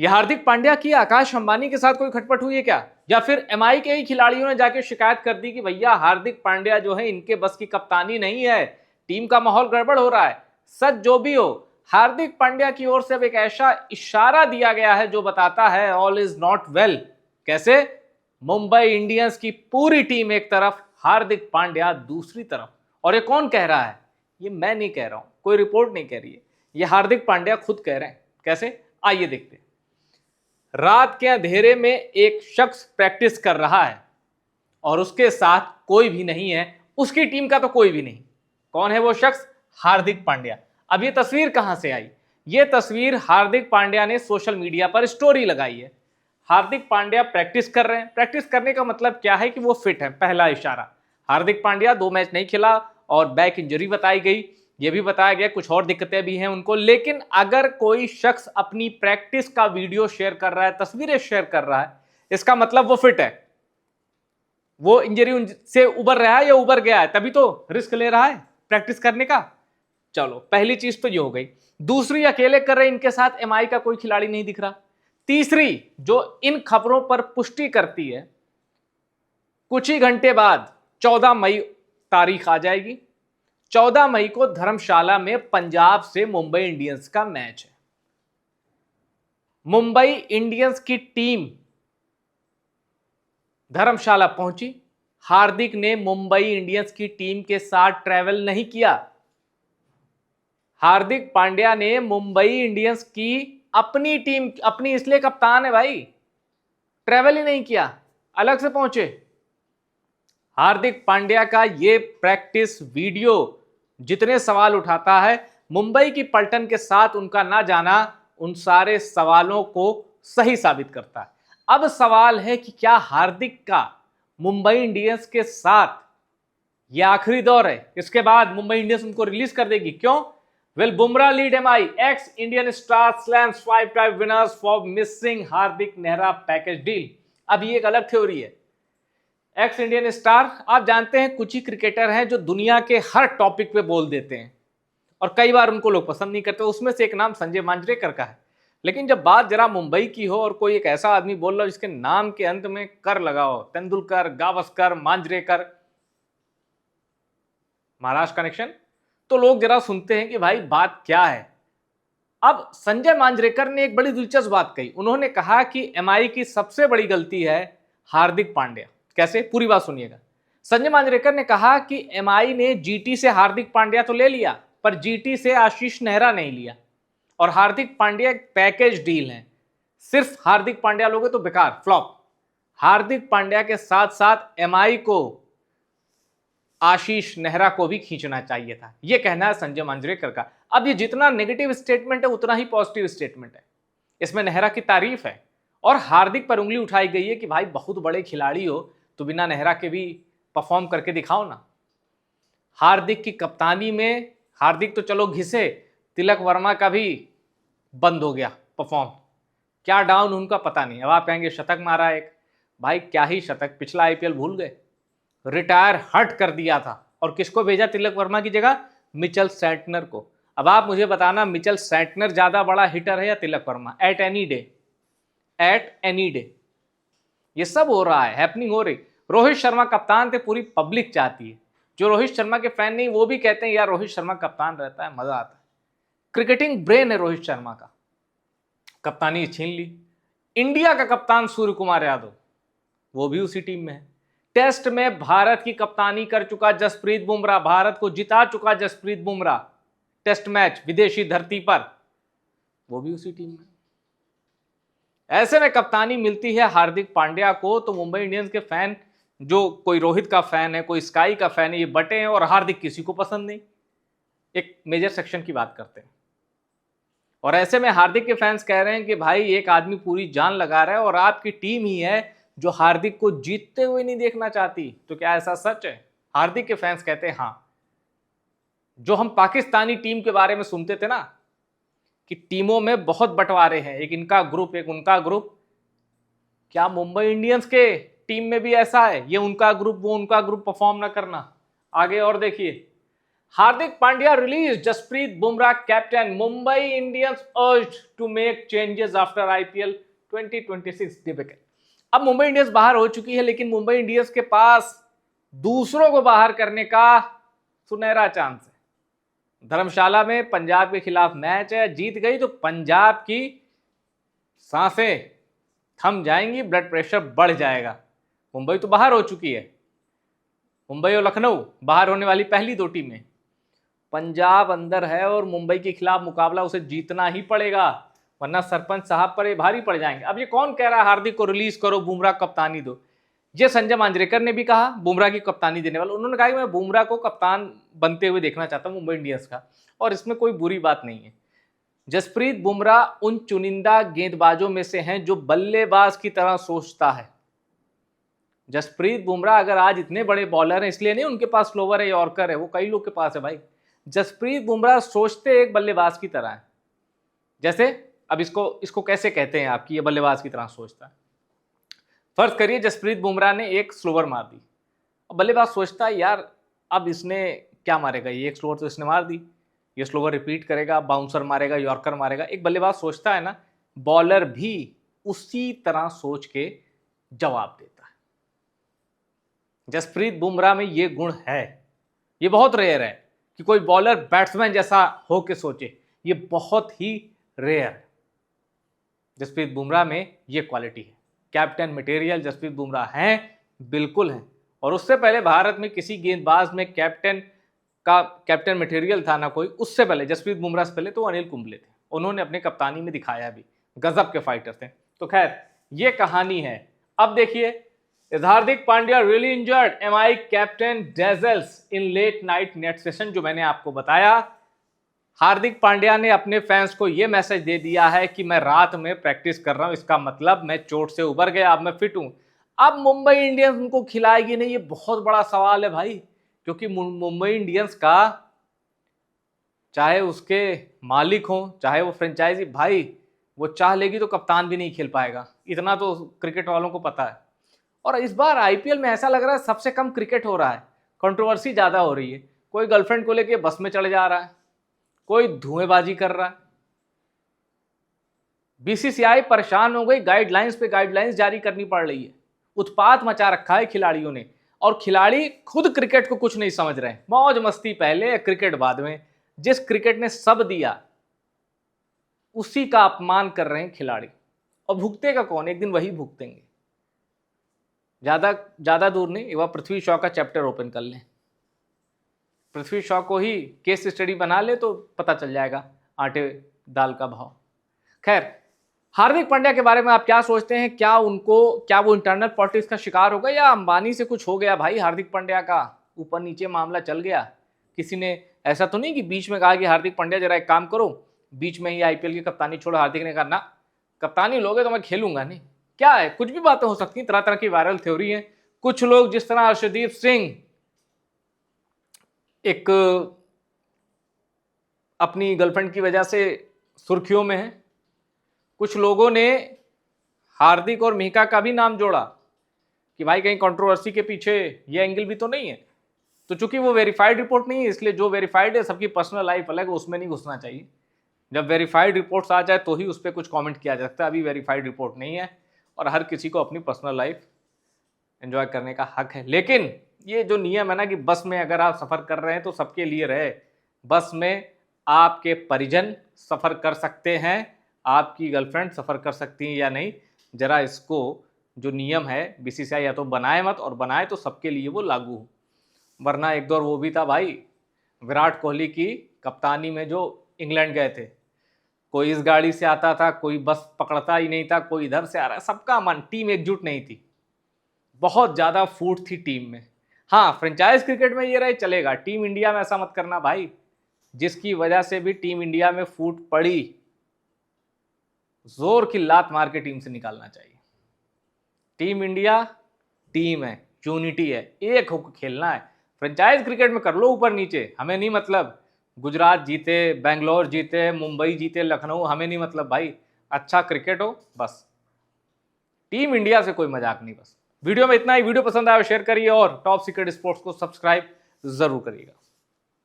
ये हार्दिक पांड्या की आकाश अंबानी के साथ कोई खटपट हुई है क्या, या फिर एमआई के ही खिलाड़ियों ने जाके शिकायत कर दी कि भैया हार्दिक पांड्या जो है इनके बस की कप्तानी नहीं है, टीम का माहौल गड़बड़ हो रहा है। सच जो भी हो, हार्दिक पांड्या की ओर से अब एक ऐसा इशारा दिया गया है जो बताता है ऑल इज नॉट वेल। कैसे? मुंबई इंडियंस की पूरी टीम एक तरफ, हार्दिक पांड्या दूसरी तरफ। और ये कौन कह रहा है? ये मैं नहीं कह रहा हूं, कोई रिपोर्ट नहीं कह रही है, ये हार्दिक पांड्या खुद कह रहे हैं। कैसे? आइए देखते हैं। रात के अंधेरे में एक शख्स प्रैक्टिस कर रहा है और उसके साथ कोई भी नहीं है, उसकी टीम का तो कोई भी नहीं। कौन है वो शख्स? हार्दिक पांड्या। अब ये तस्वीर कहां से आई? ये तस्वीर हार्दिक पांड्या ने सोशल मीडिया पर स्टोरी लगाई है। हार्दिक पांड्या प्रैक्टिस कर रहे हैं। प्रैक्टिस करने का मतलब क्या है कि वो फिट है, पहला इशारा। हार्दिक पांड्या 2 मैच नहीं खेला और बैक इंजरी बताई गई, ये भी बताया गया कुछ और दिक्कतें भी हैं उनको। लेकिन अगर कोई शख्स अपनी प्रैक्टिस का वीडियो शेयर कर रहा है, तस्वीरें शेयर कर रहा है, इसका मतलब वो फिट है, वो इंजरी से उबर रहा है या उबर गया है, तभी तो रिस्क ले रहा है प्रैक्टिस करने का। चलो, पहली चीज तो ये हो गई। दूसरी, अकेले कर रहे इनके साथ एमआई का कोई खिलाड़ी नहीं दिख रहा। तीसरी, जो इन खबरों पर पुष्टि करती है, कुछ ही घंटे बाद 14 मई तारीख आ जाएगी। 14 मई को धर्मशाला में पंजाब से मुंबई इंडियंस का मैच है। मुंबई इंडियंस की टीम धर्मशाला पहुंची। हार्दिक ने मुंबई इंडियंस की टीम के साथ ट्रैवल नहीं किया। हार्दिक पांड्या ने मुंबई इंडियंस की अपनी टीम, अपनी इसलिए कप्तान है भाई, ट्रैवल ही नहीं किया, अलग से पहुंचे। हार्दिक पांड्या का ये प्रैक्टिस वीडियो जितने सवाल उठाता है, मुंबई की पलटन के साथ उनका ना जाना उन सारे सवालों को सही साबित करता है। अब सवाल है कि क्या हार्दिक का मुंबई इंडियंस के साथ यह आखिरी दौर है? इसके बाद मुंबई इंडियंस उनको रिलीज कर देगी। क्यों? Will Bumrah lead MI? Ex-Indian star slams 5-time winners for missing Hardik Nehra package deal. अब ये एक अलग थ्योरी है। एक्स इंडियन स्टार, आप जानते हैं कुछ ही क्रिकेटर हैं जो दुनिया के हर टॉपिक पे बोल देते हैं और कई बार उनको लोग पसंद नहीं करते। उसमें से एक नाम संजय मांजरेकर का है। लेकिन जब बात जरा मुंबई की हो और कोई एक ऐसा आदमी बोल रहा हो जिसके नाम के अंत में कर लगाओ, तेंदुलकर, गावस्कर, मांजरेकर, महाराष्ट्र कनेक्शन, तो लोग जरा सुनते हैं कि भाई बात क्या है। अब संजय मांजरेकर ने एक बड़ी दिलचस्प बात कही। उन्होंने कहा कि एमआई की सबसे बड़ी गलती है हार्दिक पांड्या। कैसे? पूरी बात सुनिएगा। संजय मांजरेकर ने कहा कि एमआई ने जीटी से हार्दिक पांड्या तो ले लिया, पर जीटी से आशीष नेहरा नहीं लिया, और हार्दिक पांड्या एक पैकेज डील है। सिर्फ हार्दिक पांड्या लोगे तो बेकार, फ्लॉप। हार्दिक पांड्या के साथ साथ एमआई को आशीष नेहरा को भी खींचना चाहिए था, यह कहना है संजय मांजरेकर का। अब ये जितना नेगेटिव स्टेटमेंट है उतना ही पॉजिटिव स्टेटमेंट है। इसमें नेहरा की तारीफ है और हार्दिक पर उंगली उठाई गई है कि भाई बहुत बड़े खिलाड़ी हो तो बिना नेहरा के भी परफॉर्म करके दिखाओ ना। हार्दिक की कप्तानी में हार्दिक तो चलो घिसे, तिलक वर्मा का भी बंद हो गया परफॉर्म। क्या डाउन उनका पता नहीं। अब आप कहेंगे शतक मारा एक, भाई क्या ही शतक, पिछला आईपीएल भूल गए, रिटायर हट कर दिया था। और किसको भेजा तिलक वर्मा की जगह? मिचेल सैंटनर को। अब आप मुझे बताना, मिचेल सैंटनर ज्यादा बड़ा हिटर है या Tilak Varma? At any day, at any day ये सब हो रहा है, हैपनिंग हो रही। रोहित शर्मा कप्तान थे, पूरी पब्लिक चाहती है। जो रोहित शर्मा के फैन नहीं वो भी कहते हैं यार रोहित शर्मा कप्तान रहता है, मजा आता है। क्रिकेटिंग ब्रेन है रोहित शर्मा का, कप्तानी छीन ली। इंडिया का कप्तान सूर्य कुमार यादव, वो भी उसी टीम में है। टेस्ट में भारत की कप्तानी कर चुका जसप्रीत बुमराह, भारत को जिता चुका जसप्रीत बुमराह टेस्ट मैच विदेशी धरती पर, वो भी उसी टीम में। ऐसे में कप्तानी मिलती है हार्दिक पांड्या को, तो मुंबई इंडियंस के फैन, जो कोई रोहित का फैन है, कोई स्काई का फैन है, ये बटे हैं और हार्दिक किसी को पसंद नहीं। एक मेजर सेक्शन की बात करते हैं। और ऐसे में हार्दिक के फैंस कह रहे हैं कि भाई एक आदमी पूरी जान लगा रहा है और आपकी टीम ही है जो हार्दिक को जीतते हुए नहीं देखना चाहती। तो क्या ऐसा सच है? हार्दिक के फैंस कहते हैं हाँ। जो हम पाकिस्तानी टीम के बारे में सुनते थे ना कि टीमों में बहुत बंटवारे हैं, एक इनका ग्रुप एक उनका ग्रुप, क्या मुंबई इंडियंस के टीम में भी ऐसा है? ये उनका ग्रुप वो उनका ग्रुप परफॉर्म ना करना। आगे और देखिए, Hardik Pandya release, Jasprit Bumrah captain, Mumbai Indians urged to make changes after IPL 2026 debacle. अब मुंबई इंडियंस बाहर हो चुकी है, लेकिन मुंबई इंडियंस के पास दूसरों को बाहर करने का सुनहरा चांस है। धर्मशाला में पंजाब के खिलाफ मैच है, जीत गई तो पंजाब की सांसें थम जाएंगी, ब्लड प्रेशर बढ़ जाएगा। मुंबई तो बाहर हो चुकी है, मुंबई और लखनऊ बाहर होने वाली पहली दो टीमें। पंजाब अंदर है और मुंबई के खिलाफ मुकाबला उसे जीतना ही पड़ेगा, वरना सरपंच साहब पर ये भारी पड़ जाएंगे। अब ये कौन कह रहा है हार्दिक को रिलीज करो, बुमराह कप्तानी दो? ये संजय मांजरेकर ने भी कहा, बुमराह की कप्तानी देने वाला। उन्होंने कहा कि मैं बुमराह को कप्तान बनते हुए देखना चाहता हूं मुंबई इंडियंस का, और इसमें कोई बुरी बात नहीं है। जसप्रीत बुमराह उन चुनिंदा गेंदबाजों में से हैं जो बल्लेबाज की तरह सोचता है। जसप्रीत बुमराह अगर आज इतने बड़े बॉलर हैं, इसलिए नहीं उनके पास स्लोवर है, यॉर्कर है, वो कई लोग के पास है भाई। जसप्रीत बुमराह सोचते एक बल्लेबाज की तरह है। जैसे अब इसको कैसे कहते हैं आपकी, ये बल्लेबाज की तरह सोचता है। फर्ज करिए जसप्रीत बुमराह ने एक स्लोवर मार दी, अब बल्लेबाज सोचता है यार अब इसने क्या मारेगा, ये एक स्लोवर तो इसने मार दी, ये स्लोवर रिपीट करेगा, बाउंसर मारेगा, यॉर्कर मारेगा। एक बल्लेबाज सोचता है ना, बॉलर भी उसी तरह सोच के जवाब देता है। जसप्रीत बुमराह में ये गुण है। ये बहुत रेयर है कि कोई बॉलर बैट्समैन जैसा हो के सोचे, ये बहुत ही रेयर है। जसप्रीत बुमराह में ये क्वालिटी है। कैप्टन मटेरियल जसप्रीत बुमराह हैं, बिल्कुल हैं। और उससे पहले भारत में किसी गेंदबाज में कैप्टन मटेरियल था ना कोई, उससे पहले जसप्रीत बुमराह से पहले तो अनिल कुंबले थे, उन्होंने अपने कप्तानी में दिखाया भी, गजब के फाइटर थे। तो खैर ये कहानी है। अब देखिए, is Hardik Pandya really injured, M I captain dazzles in late night net session. जो मैंने आपको बताया, हार्दिक पांड्या ने अपने फैंस को यह मैसेज दे दिया है कि मैं रात में प्रैक्टिस कर रहा हूं, इसका मतलब मैं चोट से उबर गया, अब मैं फिट हूं। अब मुंबई इंडियंस उनको खिलाएगी नहीं, ये बहुत बड़ा सवाल है भाई, क्योंकि मुंबई इंडियंस का चाहे उसके मालिक हो चाहे वो फ्रेंचाइजी, भाई वो चाह लेगी तो कप्तान भी नहीं खेल पाएगा, इतना तो क्रिकेट वालों को पता है। और इस बार आईपीएल में ऐसा लग रहा है सबसे कम क्रिकेट हो रहा है, कंट्रोवर्सी ज्यादा हो रही है। कोई गर्लफ्रेंड को लेके बस में चढ़ जा रहा है, कोई धुएंबाजी कर रहा है। बीसीसीआई परेशान हो गई, गाइडलाइंस पे गाइडलाइंस जारी करनी पड़ रही है। उत्पात मचा रखा है खिलाड़ियों ने, और खिलाड़ी खुद क्रिकेट को कुछ नहीं समझ रहे हैं। मौज मस्ती पहले, क्रिकेट बाद में। जिस क्रिकेट ने सब दिया उसी का अपमान कर रहे हैं खिलाड़ी, और भुगतेगा कौन? एक दिन वही भुगतेंगे। ज्यादा दूर नहीं, एक बार पृथ्वी शॉ का चैप्टर ओपन कर लें, पृथ्वी शॉ को ही केस स्टडी बना ले तो पता चल जाएगा आटे दाल का भाव। खैर, हार्दिक पांड्या के बारे में आप क्या सोचते हैं? क्या वो इंटरनल पॉलिटिक्स का शिकार हो गया, या अंबानी से कुछ हो गया भाई? हार्दिक पांड्या का ऊपर नीचे मामला चल गया, किसी ने ऐसा तो नहीं कि बीच में कहा कि हार्दिक पांड्या जरा एक काम करो, बीच में ही आईपीएल की कप्तानी छोड़ो? हार्दिक ने कहा ना, कप्तानी लोगे तो मैं खेलूंगा नहीं। क्या है, कुछ भी बातें हो सकती हैं, तरह तरह की वायरल थ्योरी है। कुछ लोग जिस तरह अर्शदीप सिंह एक अपनी गर्लफ्रेंड की वजह से सुर्खियों में है, कुछ लोगों ने हार्दिक और मिका का भी नाम जोड़ा कि भाई कहीं कंट्रोवर्सी के पीछे ये एंगल भी तो नहीं है। तो चूंकि वो वेरीफाइड रिपोर्ट नहीं है, इसलिए जो वेरीफाइड है, सबकी पर्सनल लाइफ अलग है, उसमें नहीं घुसना चाहिए। जब वेरीफाइड रिपोर्ट्स आ जाए तो ही उस पर कुछ कमेंट किया जा सकता है। अभी वेरीफाइड रिपोर्ट नहीं है, और हर किसी को अपनी पर्सनल लाइफ एंजॉय करने का हक है। लेकिन ये जो नियम है ना कि बस में अगर आप सफ़र कर रहे हैं तो सबके लिए रहे। बस में आपके परिजन सफ़र कर सकते हैं, आपकी गर्लफ्रेंड सफ़र कर सकती हैं या नहीं, ज़रा इसको जो नियम है बीसीसीआई या तो बनाए मत, और बनाए तो सबके लिए वो लागू हो। वरना एक दौर वो भी था भाई, विराट कोहली की कप्तानी में जो इंग्लैंड गए थे, कोई इस गाड़ी से आता था, कोई बस पकड़ता ही नहीं था, कोई इधर से आ रहा है, सबका मन, टीम एकजुट नहीं थी, बहुत ज़्यादा फूट थी टीम में। हाँ, फ्रेंचाइज क्रिकेट में ये रहे चलेगा, टीम इंडिया में ऐसा मत करना भाई, जिसकी वजह से भी टीम इंडिया में फूट पड़ी, जोर की लात मार के टीम से निकालना चाहिए। टीम इंडिया टीम है, यूनिटी है, एक होकर खेलना है। फ्रेंचाइज क्रिकेट में कर लो ऊपर नीचे, हमें नहीं मतलब गुजरात जीते, बेंगलोर जीते, मुंबई जीते, लखनऊ, हमें नहीं मतलब भाई, अच्छा क्रिकेट हो बस। टीम इंडिया से कोई मजाक नहीं बस। वीडियो में इतना ही। वीडियो पसंद आया शेयर करिए, और टॉप सीक्रेट स्पोर्ट्स को सब्सक्राइब जरूर करिएगा।